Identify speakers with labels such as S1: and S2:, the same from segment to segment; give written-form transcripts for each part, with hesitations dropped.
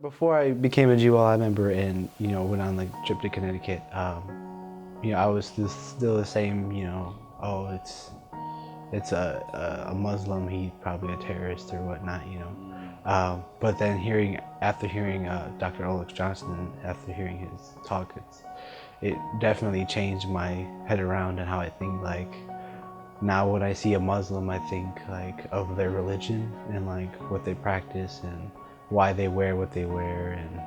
S1: Before I became a GYLI member and, went on like trip to Connecticut, I was still the same, oh, it's a Muslim, he's probably a terrorist or whatnot. But then after hearing Dr. Alex Johnson, after hearing his talk, it definitely changed my head around and how I think. Like, now when I see a Muslim, I think like of their religion and like what they practice and why they wear what they wear, and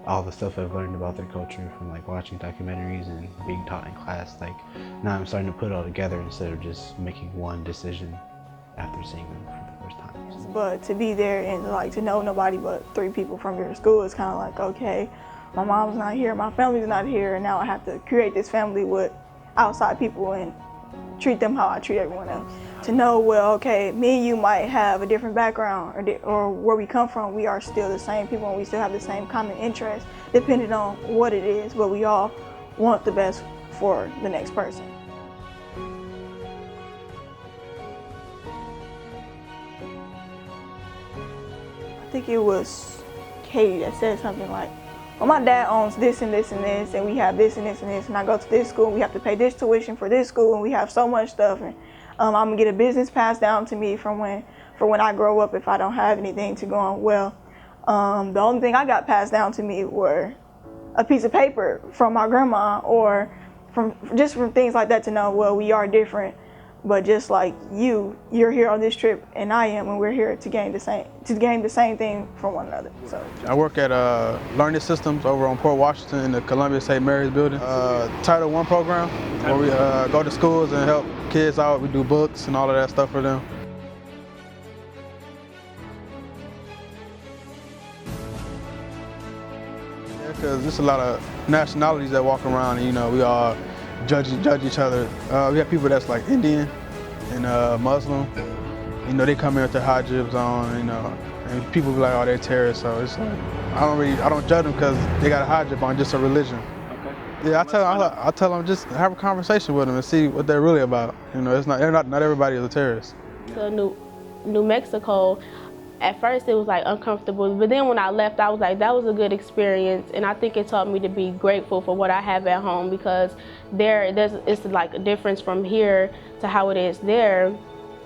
S1: all the stuff I've learned about their culture from like watching documentaries and being taught in class. Like, now I'm starting to put it all together instead of just making one decision after seeing them for the first time.
S2: But to be there and like to know nobody but 3 people from your school is kind of like, okay, my mom's not here, my family's not here, and now I have to create this family with outside people and treat them how I treat everyone else. To know, well, okay, me and you might have a different background or where we come from, we are still the same people and we still have the same common interests, depending on what it is, but we all want the best for the next person. I think it was Katie that said something like, well, my dad owns this and this and this, and we have this and this and this, and I go to this school and we have to pay this tuition for this school, and we have so much stuff, and I'm gonna get a business passed down to me for when I grow up if I don't have anything to go on. Well, the only thing I got passed down to me were a piece of paper from my grandma, or from things like that, to know, well, we are different, but just like you're here on this trip and I am, and we're here to gain the same thing from one another. So
S3: I work at Learning Systems over on Port Washington in the Columbia St. Mary's building. Title I program, where we go to schools and help kids out. We do books and all of that stuff for them. Yeah, because there's a lot of nationalities that walk around, and we all judge each other. We have people that's like Indian and Muslim. They come here with their hijabs on, and people be like, oh, they're terrorists. So it's like, I don't judge them because they got a hijab on, just a religion. Okay. Yeah, I tell them just have a conversation with them and see what they're really about. It's not everybody is a terrorist.
S4: So New Mexico, at first it was like uncomfortable, but then when I left, I was like, that was a good experience, and I think it taught me to be grateful for what I have at home, because it's like a difference from here to how it is there.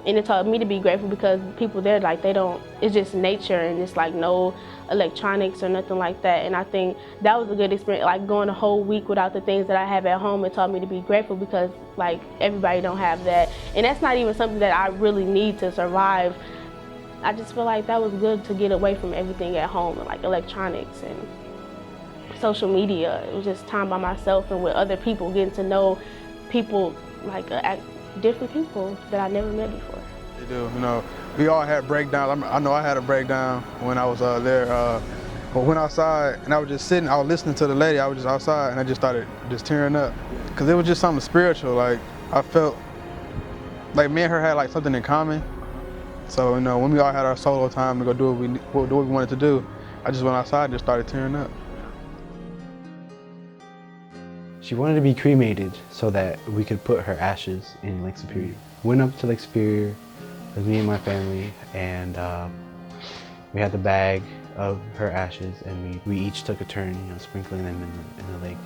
S4: And it taught me to be grateful because people there, like, it's just nature, and it's like no electronics or nothing like that. And I think that was a good experience, like going a whole week without the things that I have at home. It taught me to be grateful because like everybody don't have that. And that's not even something that I really need to survive. I just feel like that was good to get away from everything at home, like electronics and social media. It was just time by myself and with other people, getting to know people, like different people that I never met before.
S3: They do, we all had breakdowns. I know I had a breakdown when I was there. But went outside and I was just sitting, I was listening to the lady, I was just outside and I just started just tearing up. Because it was just something spiritual. Like, I felt like me and her had like something in common. So, when we all had our solo time to go do what we wanted to do, I just went outside and just started tearing up.
S1: She wanted to be cremated so that we could put her ashes in Lake Superior. Went up to Lake Superior with me and my family, and we had the bag of her ashes, and we each took a turn, sprinkling them in the lake.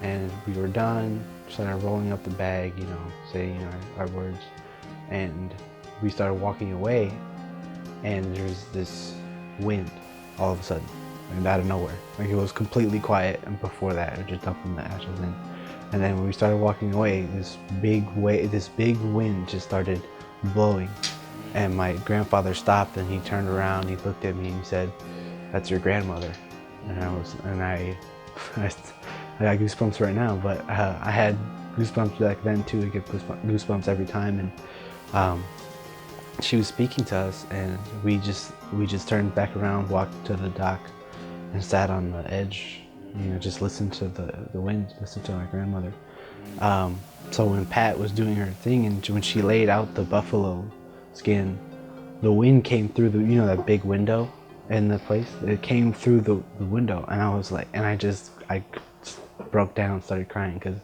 S1: And we were done, started rolling up the bag, saying our words, and we started walking away, and there's this wind all of a sudden, and out of nowhere. Like, it was completely quiet, and before that, we were just dumping the ashes in. And then when we started walking away, this big wind just started blowing. And my grandfather stopped, and he turned around, he looked at me, and he said, "That's your grandmother." And I got goosebumps right now, but I had goosebumps back then too. I get goosebumps every time. And she was speaking to us, and we just turned back around, walked to the dock, and sat on the edge, just listened to the wind, listened to my grandmother. So when Pat was doing her thing, and when she laid out the buffalo skin, the wind came through that big window in the place. It came through the window, and I was like, and I just broke down, started crying, because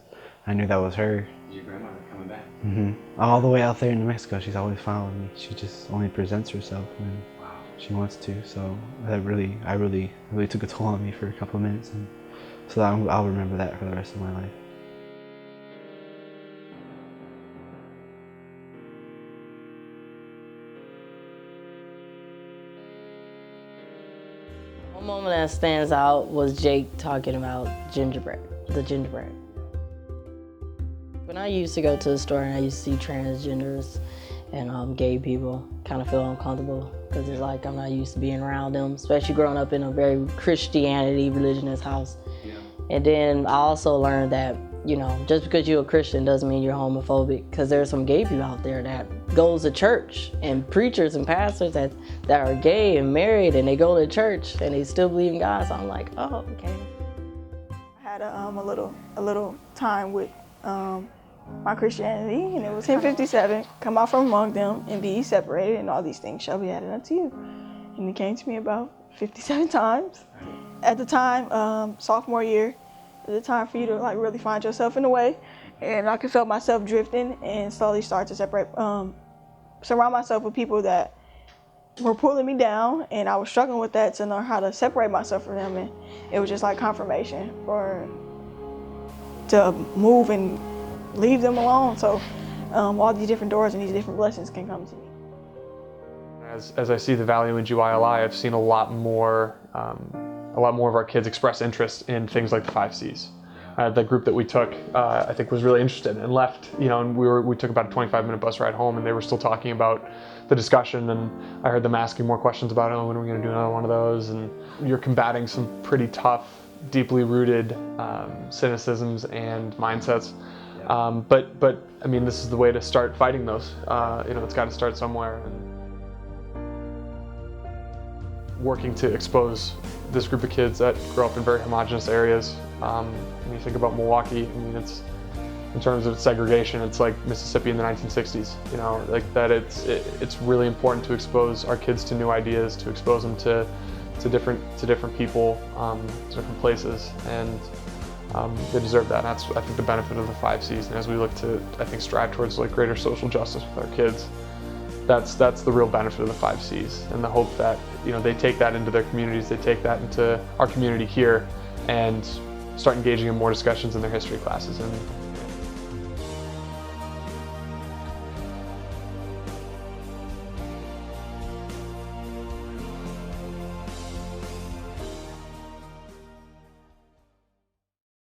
S1: I knew that was her.
S5: Is your grandmother coming back?
S1: Mm-hmm. All the way out there in New Mexico. She's always following me. She just only presents herself. And
S5: wow.
S1: she wants to. So that really took a toll on me for a couple of minutes, and so I'll remember that for the rest of my life.
S5: One moment that stands out was Jake talking about gingerbread, the gingerbread. When I used to go to the store and I used to see transgenders and gay people, kind of feel uncomfortable because it's like I'm not used to being around them, especially growing up in a very Christianity religionist house. Yeah. And then I also learned that, you know, just because you're a Christian doesn't mean you're homophobic, because there's some gay people out there that goes to church, and preachers and pastors that are gay and married, and they go to church and they still believe in God. So I'm like, oh, okay.
S2: I had a little time with my Christianity, and it was 10:57. Come out from among them and be separated, and all these things shall be added unto you. And it came to me about 57 times. At the time, sophomore year, at the time for you to like really find yourself in a way, and I could feel myself drifting and slowly start to separate, surround myself with people that were pulling me down, and I was struggling with that to know how to separate myself from them, and it was just like confirmation to move and leave them alone, so all these different doors and these different blessings can come to me.
S6: As I see the value in GYLI, I've seen a lot more of our kids express interest in things like the 5 C's. The group that we took, I think, was really interested and left, you know, and we took about a 25-minute bus ride home, and they were still talking about the discussion, and I heard them asking more questions about, oh, when are we going to do another one of those? And you're combating some pretty tough, deeply rooted cynicisms and mindsets. But I mean, this is the way to start fighting those. You know, it's got to start somewhere. And working to expose this group of kids that grow up in very homogenous areas. When you think about Milwaukee, I mean, it's, in terms of segregation, it's like Mississippi in the 1960s. You know, like that. It's really important to expose our kids to new ideas, to expose them to different people, to different places, and they deserve that. And that's, I think, the benefit of the 5 C's. And as we look to, I think, strive towards like greater social justice with our kids, that's the real benefit of the 5 C's, and the hope that, you know, they take that into their communities, they take that into our community here, and start engaging in more discussions in their history classes. And